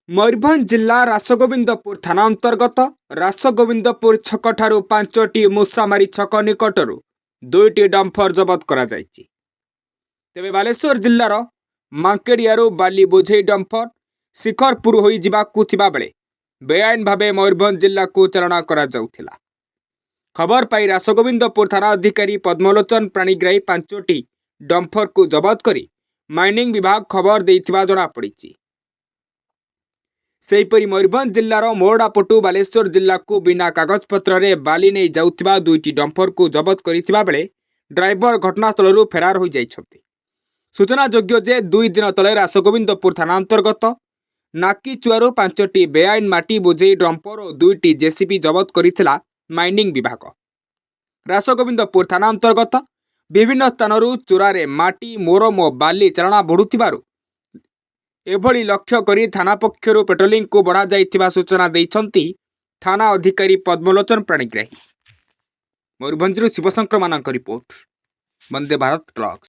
मयूरभंज जिला रासगोविंदपुर थाना अंतर्गत रासगोविंदपुर छक ठारू 5टी मूसामारी छक निकटरू 2टी डंफर जबत करा जायछि। तेबे बालेश्वर जिल्लार मांकेडियारू बाली बोझे डंफर शिखरपुर होई जिबाकू थिबा बेले बेआईन भावे मयूरभंज जिला को चालना करा जाउथिला। खबर पाई रासगोविंदपुर थाना अधिकारी पद्मलोचन प्राणीग्राही 5टी डंफर को जबत करी माइनिंग विभाग खबर देइथिबा जणा पड़िछि। सेहीपरि मयूरभंज जिल्लार मोरडापटू बालेश्वर जिला को बिना कागजपत्र रे बाली नहीं जाउथिबा 2टी डंफर को जबत करिथिबा बेले ड्राइवर घटनास्थल फेरार हो जाइछथि। सूचना योग्य जे 2 दिन तले रासगोविंदपुर थाना अंतर्गत नाकीचुआरू 5टी बेआईन माटी बोझे डंपर और 2टी जेसीबी जबत करिथिला माइनिंग विभाग। रासगोविंदपुर थाना अंतर्गत विभिन्न स्थानरू चोरारे माटी मोरम और बाली चालना बढ़ुथिबारू एभली लक्ष्य करी थाना पक्षर पेट्रोलिंग को बढ़ा जाइथिबा सूचना देइछन्ति थाना अधिकारी पद्मलोचन प्राणीग्राही। मयूरभंजरू शिवशंकर मानक रिपोर्ट, वंदे भारत ब्लॉग्स।